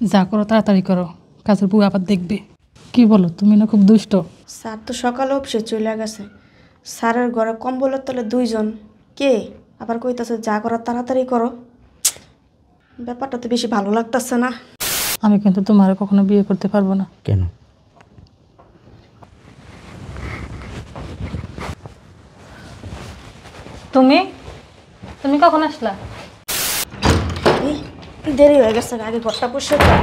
যা করো তাড়াতাড়ি করো, কাজের বউ আবার দেখবে। কি বলো, তুমি না খুব দুষ্ট। স্যার তো সকালে অফিসে চলে গেছে। স্যারের ঘরে কম্বলের তলে দুইজন। কে আবার কইতাছে যা করার তাড়াতাড়ি করো। ব্যাপারটা তো বেশি ভালো লাগতেছে না। আমি কিন্তু তোমার কখনো বিয়ে করতে পারবো না। কেন? তুমি তুমি কখন আসলা? এই দেরি হয়ে গেছে, আগে ঘরটা পরিষ্কার করি।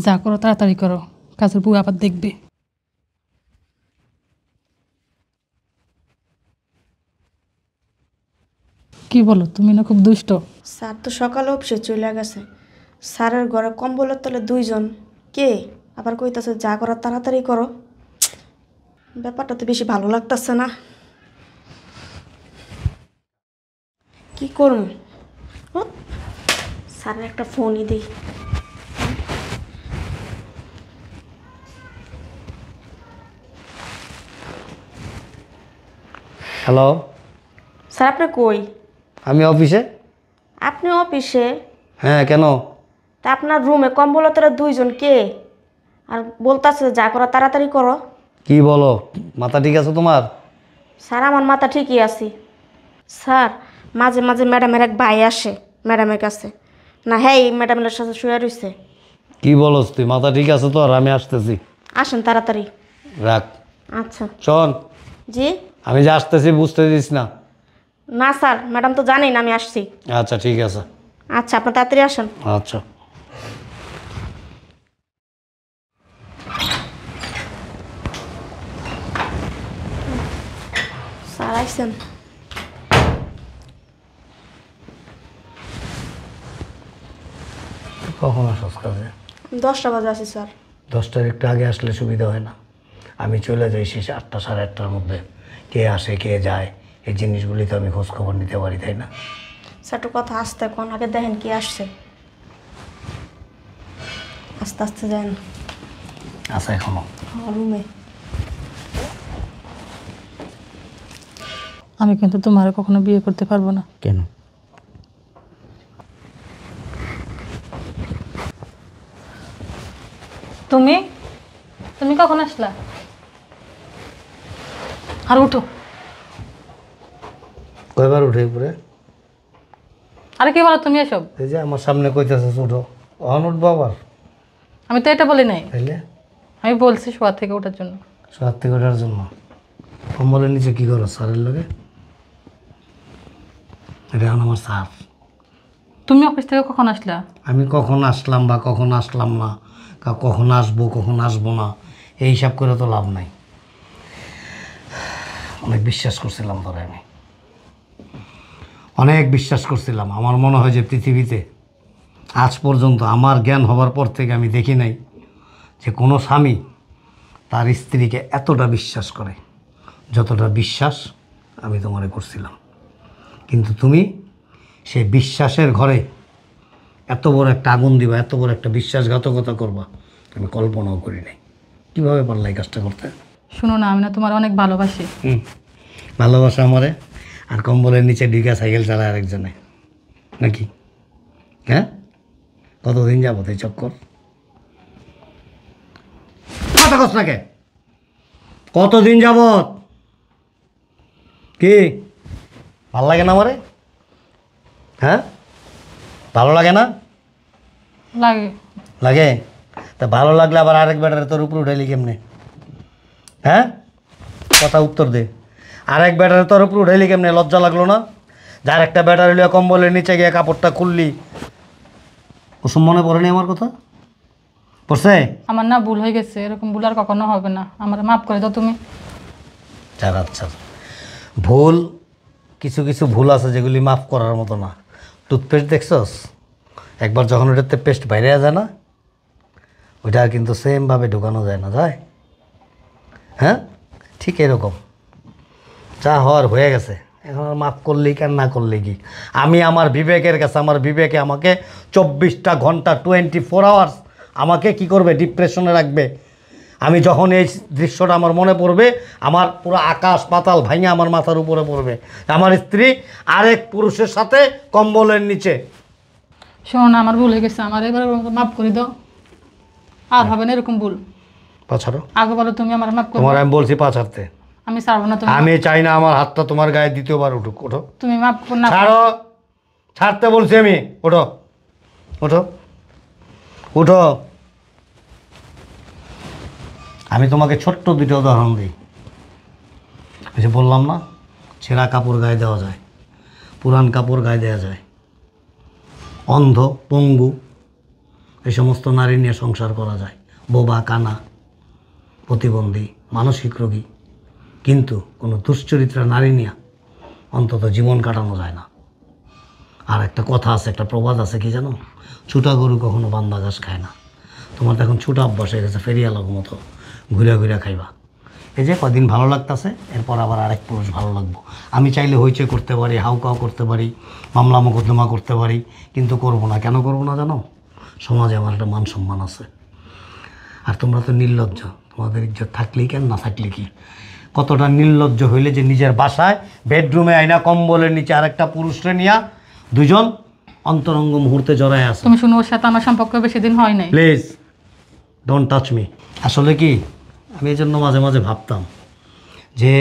যা করো তাড়াতাড়ি করো, কাজের বউ আবার দেখবে। কি বলো, তুমি না খুব দুষ্ট। স্যার তো সকালে অফিসে চলে গেছে। স্যারের ঘরে কম্বলের তলে দুইজন। কে আবার কইতাছে যা করার তাড়াতাড়ি করো। ব্যাপারটা তো বেশি ভালো লাগতেছে না। কি করুন? স্যারের একটা ফোনই দিই। হ্যালো, স্যার আপনি কই? আমি অফিসে। আপনি অফিসে? হ্যাঁ, কেন? তা আপনার রুমে কম্বলের তলে দুইজন। কে আর বলতাছে যা করা তাড়াতাড়ি করো। কি বলো, মাথা ঠিক আছে তোমার? স্যার আমার মাথা ঠিকই আছে। স্যার মাঝে মাঝে ম্যাডামের এক ভাই আসে ম্যাডামের কাছে। না হ্যাঁ, এই ম্যাডামের সাথে শুয়ে রয়েছে। কি বলস তুই? মাথা ঠিক আছে তো? আর আমি আসতেছি। আসেন তাড়াতাড়ি। রাখ। আচ্ছা। শোন, জি। আমি যে আসতেছি বুঝতে দিস না। না স্যার, ম্যাডাম তো জানেই না আমি আসছি। আচ্ছা ঠিক আছে। আচ্ছা, আপনি তাড়াতাড়ি আসেন। আচ্ছা। স্যার আইসেন। কখন আসস কাজে? 10টা বাজে আসি স্যার। 10টার একটু আগে আসলে সুবিধা হয় না? আমি চলে যাই শেষ 8টা সাড়ে 8টার মধ্যে। কে আসে কে যায় এই জিনিসগুলি তো আমি খোঁজ খবর নিতে পারি, তাই না? স্যার একটু কথা আসতে কোন, আগে দেখেন কি আসছে। আস্তে আস্তে যান। আচ্ছা, এখনো রুমে। আমি কিন্তু তোমার কখনো বিয়ে করতে পারবো না। কেন? তুমি তুমি কখন আসলা? আর উঠো। কয়বার উঠে পরে? আরে কি বলো তুমি এসব? এই যে আমার সামনে কইতেছে উঠো, অহন উঠবো আবার? আমি তো এটা বলি নাই। তাইলে আমি বলছি শোয়া থেকে ওঠার জন্য। সত্যি করার জন্য কম্বলের নিচে কি করো স্যারের লগে? এটা এখন আমার স্যার। তুমি অফিস থেকে কখন আসলা? আমি কখন আসলাম বা কখন আসলাম না, কখন আসবো কখন আসবো না, এই হিসাব করে তো লাভ নাই। অনেক বিশ্বাস করছিলাম তোরে আমি, অনেক বিশ্বাস করছিলাম। আমার মনে হয় যে পৃথিবীতে আজ পর্যন্ত আমার জ্ঞান হবার পর থেকে আমি দেখি নাই যে কোনো স্বামী তার স্ত্রীকে এতটা বিশ্বাস করে যতটা বিশ্বাস আমি তোমারে করছিলাম। কিন্তু তুমি সেই বিশ্বাসের ঘরে এত বড় একটা আগুন দিবা, এত বড় একটা বিশ্বাসঘাতকতা করবা, আমি কল্পনাও করি নাই। কীভাবে পারলা এই কাজটা করতে? শুনো না, আমি না তোমার অনেক ভালোবাসি। ভালোবাসা আমারে আর কম্বলের নিচে ঢিকা সাইকেল চালায় আরেকজনে নাকি? হ্যাঁ, কতদিন যাবত এই চক্কর? কথা কস নাকে? কতদিন যাবত? কি ভাল লাগে না আমারে? হ্যাঁ, ভালো লাগে না? লাগে। লাগে? তা ভালো লাগলে আবার আরেক বেটারে তোর উপর উঠাইলি কেমনে? হ্যাঁ, কথা উত্তর দে। আরেক ব্যাটারে তোর উপর উঠাইলি কেমনে? লজ্জা লাগলো না? যার একটা ব্যাটারি লিয়ে কম্বলের নিচে গিয়ে কাপড়টা খুললি, ওসব মনে পড়েনি আমার কথা? পড়ছে? আমার না ভুল হয়ে গেছে, এরকম ভুল আর কখনো হবে না, আমার মাফ করে দাও তুমি। যার আচ্ছা, ভুল কিছু কিছু ভুল আছে যেগুলি মাফ করার মতো না। টুথপেস্ট দেখছস? একবার যখন ওটাতে পেস্ট বাইরে যায় না, ওইটা কিন্তু সেমভাবে ঢুকানো যায় না, যায়? হ্যাঁ, ঠিক এরকম যা হওয়ার হয়ে গেছে। এখন আর মাফ করলেই কেন না করলেই কি? আমি আমার বিবেকের কাছে, আমার বিবেকে আমাকে 24টা ঘন্টা 24 আওয়ার্স আমাকে কি করবে? ডিপ্রেশনে রাখবে। আমি যখন এই দৃশ্যটা আমার মনে পড়বে, আমার পুরো আকাশ পাতাল ভাঙে আমার মাথার উপরে পড়বে। আমার স্ত্রী আরেক পুরুষের সাথে কম্বলের নিচে। শোনো না, আমার ভুল হয়ে গেছে, আমার এবার মাফ করে দাও, আর হবে না এরকম ভুল। পা ছাড়ো। আগে বলো তুমি আমার মাফ করে তোমার দাও। আমি বলছি পা ছাড়তে। আমি ছাড়বো না, তুমি আমি চাই না আমার হাতটা তোমার গায়ে দ্বিতীয়বার উঠুক। ওঠো। তুমি মাফ না। ছাড়ো, ছাড়তে বলছি আমি। ওঠো, ওঠো, উঠো। আমি তোমাকে ছোট্ট দুটো উদাহরণ দিই। ওই যে বললাম না, ছেঁড়া কাপড় গায়ে দেওয়া যায়, পুরান কাপড় গায়ে দেওয়া যায়, অন্ধ, পঙ্গু, এই সমস্ত নারী নিয়ে সংসার করা যায়, বোবা, কানা, প্রতিবন্ধী, মানসিক রোগী, কিন্তু কোনো দুশ্চরিত্রা নারী নিয়ে অন্তত জীবন কাটানো যায় না। আর একটা কথা আছে, একটা প্রবাদ আছে, কি জানো? ছুটা গরু কখনো বান্দা ঘাস খায় না। তোমার তো এখন ছুটা অভ্যাস হয়ে গেছে, ফেরিয়ালার মতো ঘুরে ঘুরে খাইবা। এই যে কদিন ভালো লাগতেছে, এরপর আবার আরেক পুরুষ ভালো লাগবো। আমি চাইলে হইচই করতে পারি, হাউকাও করতে পারি, মামলা মোকদ্দমা করতে পারি, কিন্তু করব না। কেন করব না জানো? সমাজে আমার একটা মান সম্মান আছে। আর তোমরা তো নির্লজ্জ, তোমাদের ইজ্জত থাকলেই কেন, না থাকলে কি? কতটা নির্লজ্জ হইলে যে নিজের বাসায় বেডরুমে আইনা কম্বলের নিচে আরেকটা পুরুষরে নিয়া দুজন অন্তরঙ্গ মুহূর্তে জড়ায় আছে। তুমি শুনো, ওর সাথে আমার সম্পর্ক বেশি দিন হয় নাই। Please don't touch me. আসলে কি, আমি এই জন্য মাঝে মাঝে ভাবতাম যে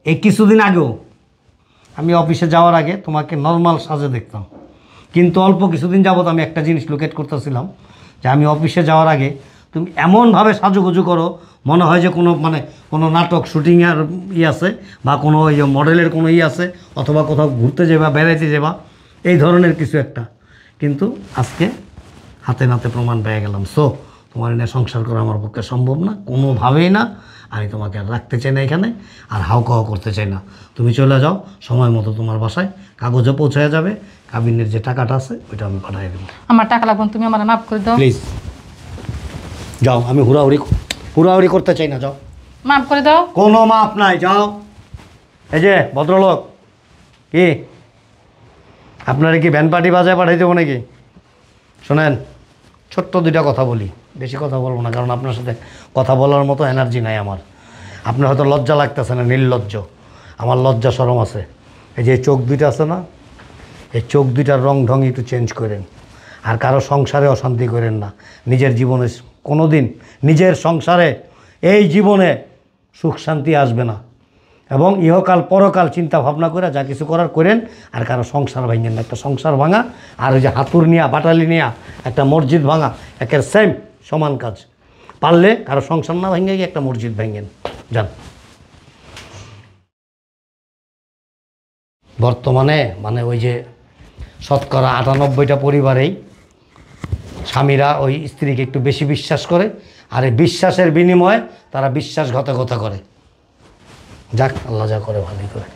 এই কিছুদিন আগেও আমি অফিসে যাওয়ার আগে তোমাকে নর্মাল সাজে দেখতাম, কিন্তু অল্প কিছুদিন যাবত আমি একটা জিনিস লোকেট করতেছিলাম, যে আমি অফিসে যাওয়ার আগে তুমি এমনভাবে সাজুগুজু করো, মনে হয় যে কোনো নাটক শুটিংয়ের আছে, বা কোনো মডেলের কোনো আছে, অথবা কোথাও ঘুরতে যাবা, বেড়াইতে যাবা, এই ধরনের কিছু একটা। কিন্তু আজকে হাতে নাতে প্রমাণ পেয়ে গেলাম। সো তোমার এনে সংসার করা আমার পক্ষে সম্ভব না, কোনোভাবেই না। আমি তোমাকে আর রাখতে চাই না এখানে, আর হাউকাও করতে চাই না। তুমি চলে যাও, সময় মতো তোমার বাসায় কাগজে পৌঁছায় যাবে, কাবিনের যে টাকাটা আছে ওইটা আমি পাঠিয়ে দেবো। আমার টাকা লাগবে, তুমি আমার মাফ করে দাও। প্লিজ যাও, আমি হুড়াহুড়ি করতে চাই না, যাও। মাফ করে দাও। কোনো মাপ নাই, যাও। এই যে ভদ্রলোক, কি আপনারা কি ভ্যান পার্টি বাজায় পাঠাই দেবো নাকি? শোনেন, ছোট্ট দুইটা কথা বলি, বেশি কথা বলবো না, কারণ আপনার সাথে কথা বলার মতো এনার্জি নাই আমার। আপনার হয়তো লজ্জা লাগতেছে না, নির্লজ্জ। আমার লজ্জা শরম আছে। এই যে চোখ দুইটা আছে না, এই চোখ দুইটার রং ঢং একটু চেঞ্জ করেন। আর কারো সংসারে অশান্তি করেন না। নিজের জীবনে কোনো দিন, নিজের সংসারে এই জীবনে সুখ শান্তি আসবে না। এবং ইহকাল পরকাল চিন্তা ভাবনা করে যা কিছু করার করেন, আর কারো সংসার ভাঙেন না। একটা সংসার ভাঙা আর ওই যে হাতুর নিয়া, বাটালি নিয়া একটা মসজিদ ভাঙা একের সেম, সমান কাজ। পারলে কারো সংসার না ভেঙে গিয়ে একটা মসজিদ ভেঙেন, যান। বর্তমানে মানে ওই যে শতকরা 98টা পরিবারেই স্বামীরা ওই স্ত্রীকে একটু বেশি বিশ্বাস করে, আর এই বিশ্বাসের বিনিময়ে তারা বিশ্বাসঘাতকতা করে। যাক, আল্লাহ যা করে ভালোই করে।